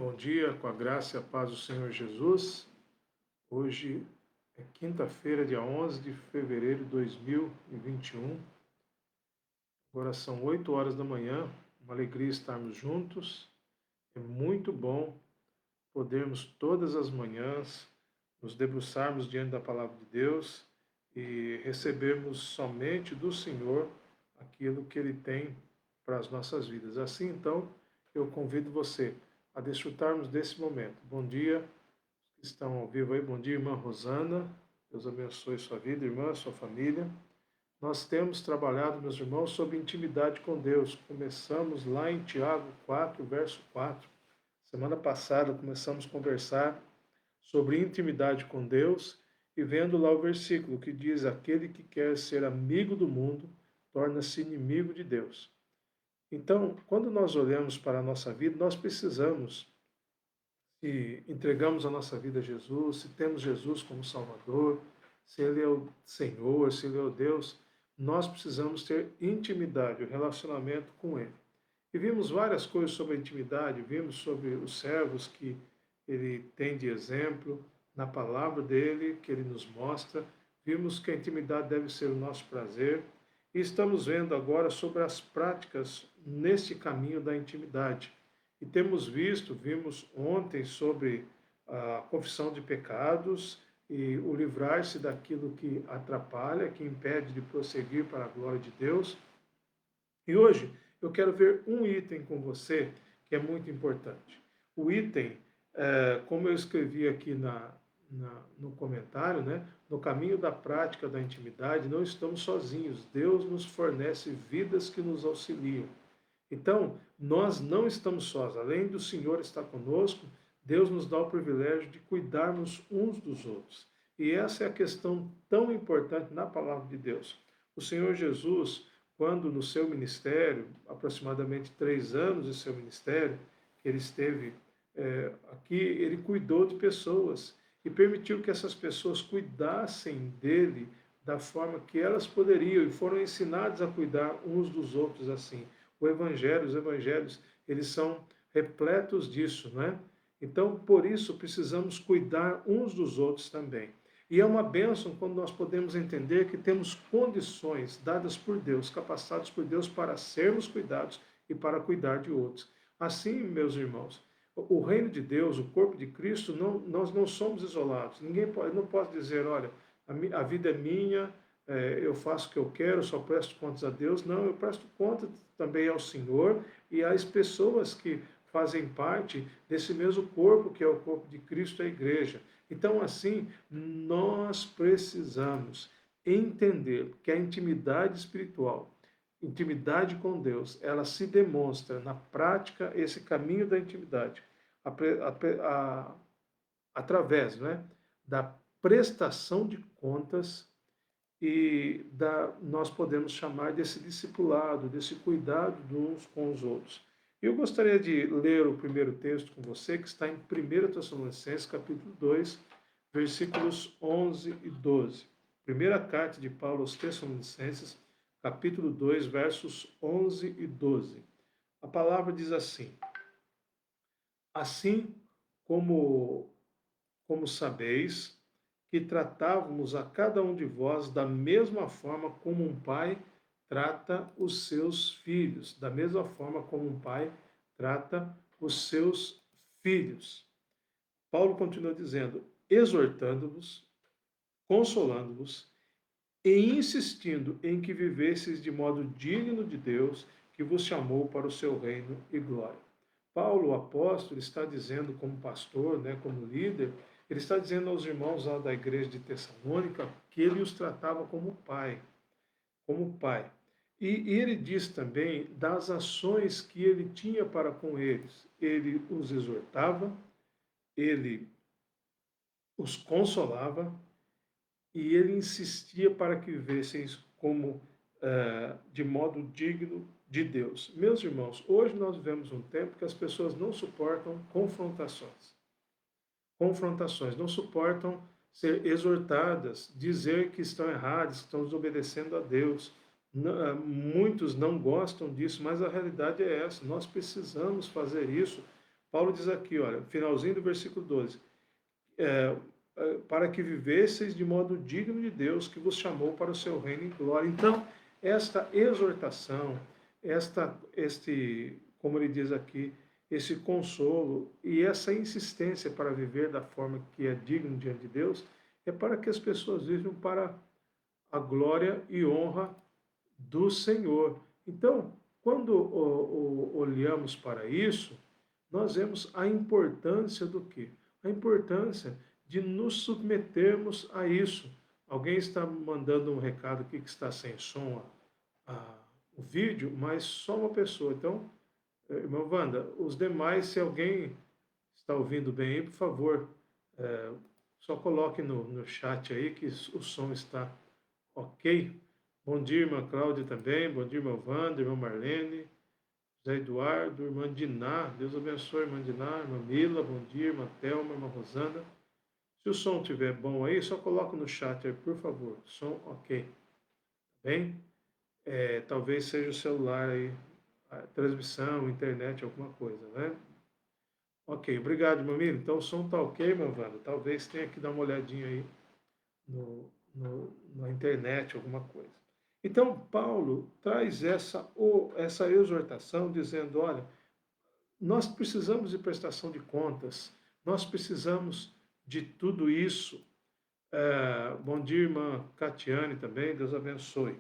Bom dia, com a graça e a paz do Senhor Jesus. Hoje é quinta-feira, dia 11 de fevereiro de 2021. Agora são 8 horas da manhã. Uma alegria estarmos juntos. É muito bom podermos todas as manhãs nos debruçarmos diante da palavra de Deus e recebermos somente do Senhor aquilo que Ele tem para as nossas vidas. Assim, então, eu convido você a desfrutarmos desse momento. Bom dia, que estão ao vivo aí. Bom dia, irmã Rosana. Deus abençoe sua vida, irmã, sua família. Nós temos trabalhado, meus irmãos, sobre intimidade com Deus. Começamos lá em Tiago 4, verso 4. Semana passada começamos a conversar sobre intimidade com Deus e vendo lá o versículo que diz: aquele que quer ser amigo do mundo torna-se inimigo de Deus. Então, quando nós olhamos para a nossa vida, nós precisamos, se entregamos a nossa vida a Jesus, se temos Jesus como Salvador, se Ele é o Senhor, se Ele é o Deus, nós precisamos ter intimidade, o relacionamento com Ele. E vimos várias coisas sobre a intimidade, vimos sobre os servos que Ele tem de exemplo, na palavra dele, que Ele nos mostra, vimos que a intimidade deve ser o nosso prazer, e estamos vendo agora sobre as práticas neste caminho da intimidade. E vimos ontem sobre a confissão de pecados e o livrar-se daquilo que atrapalha, que impede de prosseguir para a glória de Deus. E hoje eu quero ver um item com você que é muito importante. O item, como eu escrevi aqui no comentário, né? No caminho da prática da intimidade, não estamos sozinhos. Deus nos fornece vidas que nos auxiliam. Então, nós não estamos sós. Além do Senhor estar conosco, Deus nos dá o privilégio de cuidarmos uns dos outros. E essa é a questão tão importante na palavra de Deus. O Senhor Jesus, quando no seu ministério, aproximadamente 3 anos de seu ministério, que ele esteve aqui, ele cuidou de pessoas e permitiu que essas pessoas cuidassem dele da forma que elas poderiam e foram ensinadas a cuidar uns dos outros assim. Os evangelhos, eles são repletos disso, não é? Então, por isso, precisamos cuidar uns dos outros também. E é uma bênção quando nós podemos entender que temos condições dadas por Deus, capacitados por Deus para sermos cuidados e para cuidar de outros. Assim, meus irmãos, o reino de Deus, o corpo de Cristo, nós não somos isolados. Ninguém pode, não pode dizer, olha, a vida é minha, eu faço o que eu quero, só presto contas a Deus. Não, eu presto contas também ao Senhor e às pessoas que fazem parte desse mesmo corpo, que é o corpo de Cristo, a igreja. Então, assim, nós precisamos entender que a intimidade espiritual, intimidade com Deus, ela se demonstra na prática, esse caminho da intimidade, através, né, da prestação de contas nós podemos chamar desse discipulado, desse cuidado de uns com os outros. Eu gostaria de ler o primeiro texto com você, que está em 1 Tessalonicenses, capítulo 2, versículos 11 e 12. Primeira carta de Paulo aos Tessalonicenses, capítulo 2, versos 11 e 12. A palavra diz assim: assim como sabeis, que tratávamos a cada um de vós da mesma forma como um pai trata os seus filhos, da mesma forma como um pai trata os seus filhos. Paulo continua dizendo: exortando-vos, consolando-vos e insistindo em que vivesseis de modo digno de Deus, que vos chamou para o seu reino e glória. Paulo, o apóstolo, está dizendo como pastor, né, como líder, ele está dizendo aos irmãos lá da igreja de Tessalônica que ele os tratava como pai, como pai. E ele diz também das ações que ele tinha para com eles. Ele os exortava, ele os consolava e ele insistia para que vivessem como de modo digno de Deus. Meus irmãos, hoje nós vivemos um tempo que as pessoas não suportam confrontações. Confrontações, não suportam ser exortadas, dizer que estão erradas, que estão desobedecendo a Deus. Muitos não gostam disso, mas a realidade é essa. Nós precisamos fazer isso Paulo diz aqui, olha, finalzinho do versículo 12, é, para que vivesseis de modo digno de Deus, que vos chamou para o seu reino e glória. Então, esta exortação, como ele diz aqui, esse consolo e essa insistência para viver da forma que é digno diante de Deus, é para que as pessoas vivam para a glória e honra do Senhor. Então, quando olhamos para isso, nós vemos a importância do quê? A importância de nos submetermos a isso. Alguém está mandando um recado aqui que está sem som o vídeo, mas só uma pessoa. Então, irmã Wanda, os demais, se alguém está ouvindo bem aí, por favor, só coloque no chat aí que o som está ok. Bom dia, irmã Cláudia também. Bom dia, irmã Wanda, irmã Marlene, José Eduardo, irmã Diná. Deus abençoe, irmã Diná, irmã Mila. Bom dia, irmã Thelma, irmã Rosana. Se o som estiver bom aí, só coloca no chat aí, por favor. Som ok. Bem? Talvez seja o celular aí, a transmissão, internet, alguma coisa, né? Ok, obrigado, irmã Mila. Então o som tá ok, irmã Wanda? Talvez tenha que dar uma olhadinha aí na internet, alguma coisa. Então, Paulo traz essa exortação dizendo, olha, nós precisamos de prestação de contas, nós precisamos de tudo isso. Bom dia, irmã Catiane também, Deus abençoe.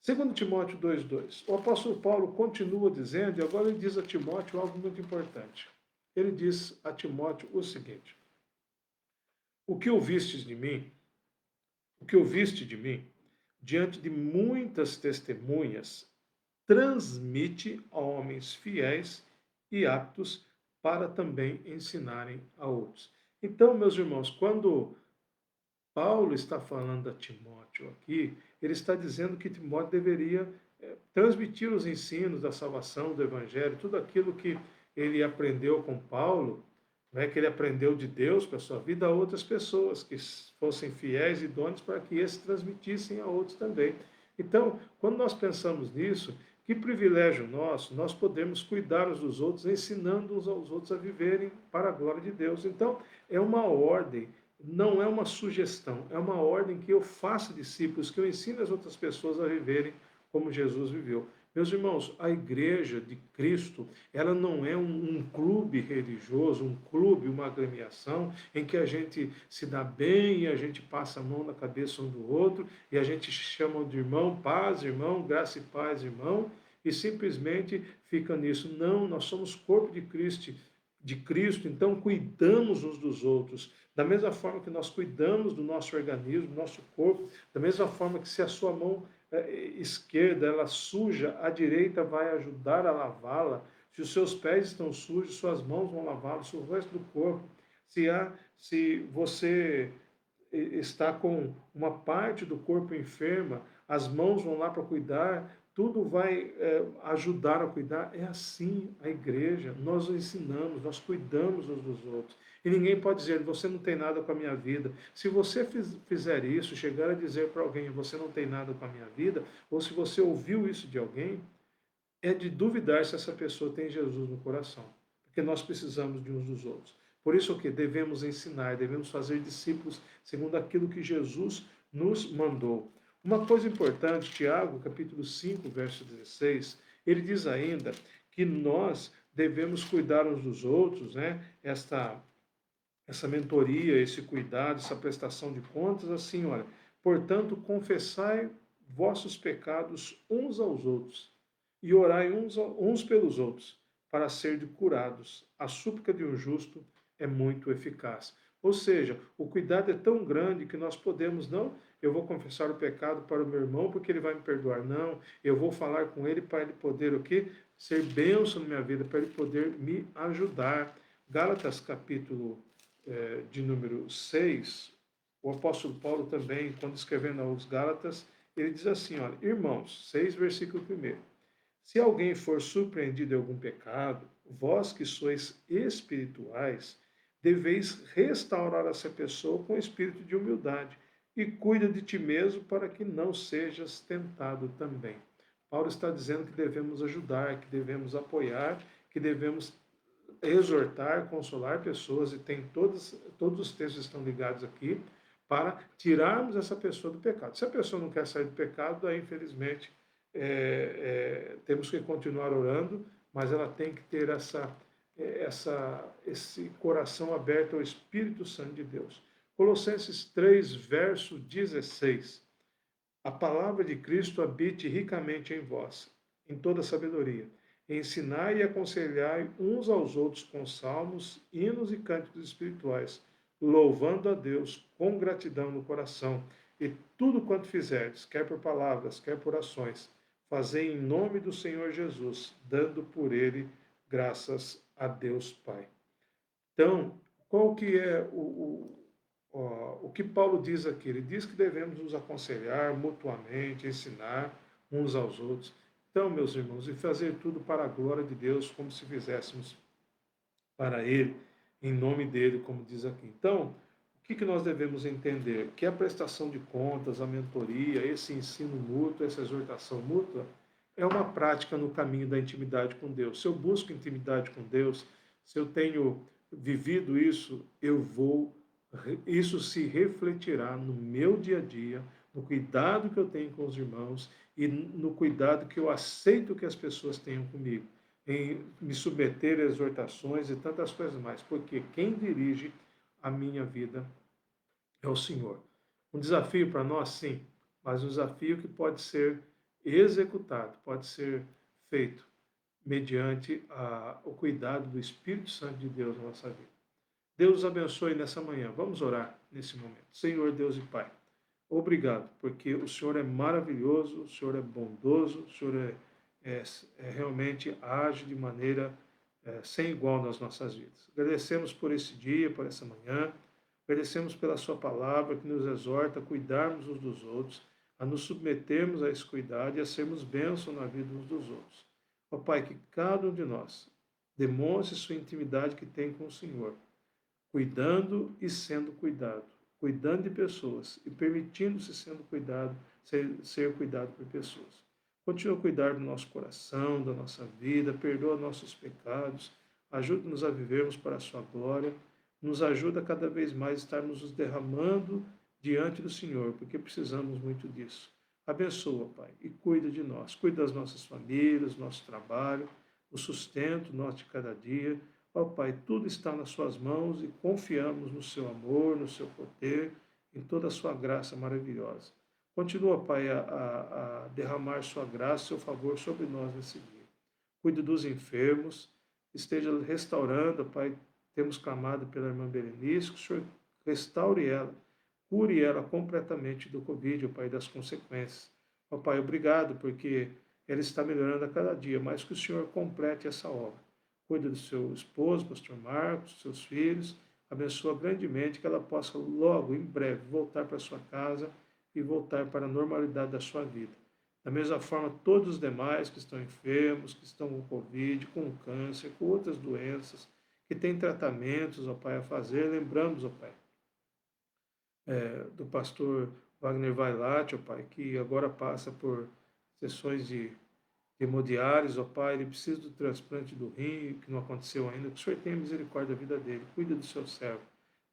Segundo Timóteo 2,2, o apóstolo Paulo continua dizendo, e agora ele diz a Timóteo algo muito importante. Ele diz a Timóteo o seguinte, o que ouviste de mim, diante de muitas testemunhas, transmite a homens fiéis e aptos para também ensinarem a outros. Então, meus irmãos, quando Paulo está falando a Timóteo aqui, ele está dizendo que Timóteo deveria transmitir os ensinos da salvação, do Evangelho, tudo aquilo que ele aprendeu com Paulo, né, que ele aprendeu de Deus para a sua vida, a outras pessoas que fossem fiéis e idôneos para que esses transmitissem a outros também. Então, quando nós pensamos nisso, que privilégio nosso, nós podemos cuidar uns dos outros, ensinando uns aos outros a viverem para a glória de Deus. Então, é uma ordem, não é uma sugestão, é uma ordem que eu faça discípulos, que eu ensine as outras pessoas a viverem como Jesus viveu. Meus irmãos, a igreja de Cristo, ela não é um clube religioso, um clube, uma agremiação, em que a gente se dá bem e a gente passa a mão na cabeça um do outro e a gente chama de irmão, paz, irmão, graça e paz, irmão, e simplesmente fica nisso. Não, nós somos corpo de Cristo, então cuidamos uns dos outros. Da mesma forma que nós cuidamos do nosso organismo, do nosso corpo, da mesma forma que se a sua mão esquerda ela suja, a direita vai ajudar a lavá-la. Se os seus pés estão sujos, suas mãos vão lavá-los, o resto do corpo. Se você está com uma parte do corpo enferma, as mãos vão lá para cuidar, tudo vai ajudar a cuidar. É assim a igreja, nós ensinamos, nós cuidamos uns dos outros. E ninguém pode dizer, você não tem nada com a minha vida. Se você fizer isso, chegar a dizer para alguém, você não tem nada com a minha vida, ou se você ouviu isso de alguém, é de duvidar se essa pessoa tem Jesus no coração. Porque nós precisamos de uns dos outros. Por isso que devemos ensinar, devemos fazer discípulos segundo aquilo que Jesus nos mandou. Uma coisa importante, Tiago, capítulo 5, verso 16, ele diz ainda que nós devemos cuidar uns dos outros, né? Essa mentoria, esse cuidado, essa prestação de contas, assim, olha, portanto, confessai vossos pecados uns aos outros e orai uns pelos outros, para serem curados. A súplica de um justo é muito eficaz. Ou seja, o cuidado é tão grande que nós podemos, não, eu vou confessar o pecado para o meu irmão porque ele vai me perdoar, não, eu vou falar com ele para ele poder o quê? Ser bênção na minha vida, para ele poder me ajudar. Gálatas capítulo de número 6, o apóstolo Paulo também, quando escrevendo aos Gálatas, ele diz assim, olha, irmãos, 6, versículo 1, se alguém for surpreendido em algum pecado, vós que sois espirituais, deveis restaurar essa pessoa com espírito de humildade e cuida de ti mesmo para que não sejas tentado também. Paulo está dizendo que devemos ajudar, que devemos apoiar, que devemos exortar, consolar pessoas, e tem todos os textos estão ligados aqui, para tirarmos essa pessoa do pecado. Se a pessoa não quer sair do pecado, aí infelizmente temos que continuar orando, mas ela tem que ter esse coração aberto ao Espírito Santo de Deus. Colossenses 3, verso 16. A palavra de Cristo habite ricamente em vós, em toda sabedoria. Ensinai e aconselhai uns aos outros com salmos, hinos e cânticos espirituais, louvando a Deus com gratidão no coração. E tudo quanto fizerdes, quer por palavras, quer por ações, fazei em nome do Senhor Jesus, dando por ele graças a Deus Pai. Então, qual que é o que Paulo diz aqui? Ele diz que devemos nos aconselhar mutuamente, ensinar uns aos outros. Então, meus irmãos, e fazer tudo para a glória de Deus, como se fizéssemos para Ele, em nome dEle, como diz aqui. Então, o que nós devemos entender? Que a prestação de contas, a mentoria, esse ensino mútuo, essa exortação mútua, é uma prática no caminho da intimidade com Deus. Se eu busco intimidade com Deus, se eu tenho vivido isso, isso se refletirá no meu dia a dia, no cuidado que eu tenho com os irmãos e no cuidado que eu aceito que as pessoas tenham comigo, em me submeter a exortações e tantas coisas mais, porque quem dirige a minha vida é o Senhor. Um desafio para nós, sim, mas um desafio que pode ser executado, pode ser feito mediante o cuidado do Espírito Santo de Deus na nossa vida. Deus os abençoe nessa manhã. Vamos orar nesse momento. Senhor Deus e Pai, obrigado, porque o Senhor é maravilhoso, o Senhor é bondoso, o Senhor realmente age de maneira sem igual nas nossas vidas. Agradecemos por esse dia, por essa manhã, agradecemos pela Sua palavra que nos exorta a cuidarmos uns dos outros, a nos submetermos a esse cuidado e a sermos bênção na vida uns dos outros. Ó Pai, que cada um de nós demonstre sua intimidade que tem com o Senhor, cuidando e sendo cuidado, cuidando de pessoas e permitindo-se sendo cuidado, ser cuidado por pessoas. Continua a cuidar do nosso coração, da nossa vida, perdoa nossos pecados, ajuda-nos a vivermos para a sua glória, nos ajuda cada vez mais a estarmos nos derramando diante do Senhor, porque precisamos muito disso. Abençoa, Pai, e cuida de nós, cuida das nossas famílias, nosso trabalho, o sustento nosso de cada dia. Ó Pai, tudo está nas suas mãos e confiamos no seu amor, no seu poder, em toda a sua graça maravilhosa. Continua, Pai, a derramar sua graça, seu favor sobre nós nesse dia. Cuide dos enfermos, esteja restaurando, Pai. Temos clamado pela irmã Berenice, que o Senhor restaure ela, cure ela completamente do Covid, ó Pai, das consequências. Ó Pai, obrigado, porque ela está melhorando a cada dia, mas que o Senhor complete essa obra. Cuide do seu esposo, pastor Marcos, dos seus filhos, abençoa grandemente que ela possa logo, em breve, voltar para sua casa e voltar para a normalidade da sua vida. Da mesma forma, todos os demais que estão enfermos, que estão com Covid, com câncer, com outras doenças, que têm tratamentos, ó Pai, a fazer, lembramos, ó Pai, do pastor Wagner Vailate, ó Pai, que agora passa por sessões de hemodiálise, ó Pai, ele precisa do transplante do rim, que não aconteceu ainda, que o Senhor tenha misericórdia da vida dele, cuida do seu servo.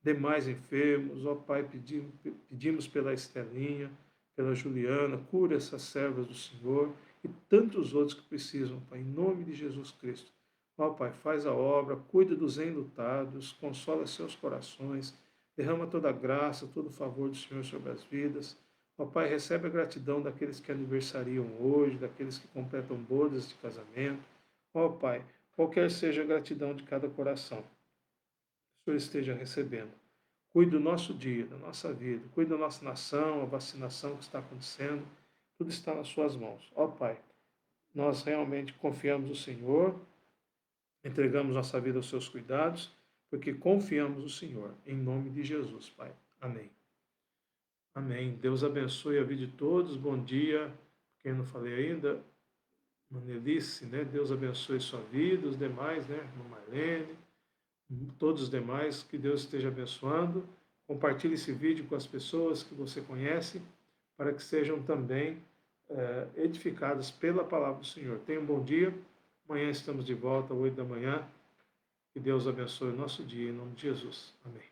Demais enfermos, ó Pai, pedimos pela Estelinha, pela Juliana, cura essas servas do Senhor e tantos outros que precisam, Pai, em nome de Jesus Cristo. Ó Pai, faz a obra, cuida dos enlutados, consola seus corações, derrama toda a graça, todo o favor do Senhor sobre as vidas. Ó Pai, recebe a gratidão daqueles que aniversariam hoje, daqueles que completam bodas de casamento. Ó Pai, qualquer seja a gratidão de cada coração, que o Senhor esteja recebendo. Cuide do nosso dia, da nossa vida, cuide da nossa nação, a vacinação que está acontecendo, tudo está nas suas mãos. Ó Pai, nós realmente confiamos no Senhor, entregamos nossa vida aos seus cuidados, porque confiamos no Senhor. Em nome de Jesus, Pai. Amém. Amém. Deus abençoe a vida de todos. Bom dia. Quem não falei ainda, Manelice, né? Deus abençoe sua vida, os demais, né? Marlene, todos os demais, que Deus esteja abençoando. Compartilhe esse vídeo com as pessoas que você conhece, para que sejam também edificadas pela palavra do Senhor. Tenha um bom dia. Amanhã estamos de volta, às 8 da manhã. Que Deus abençoe o nosso dia, em nome de Jesus. Amém.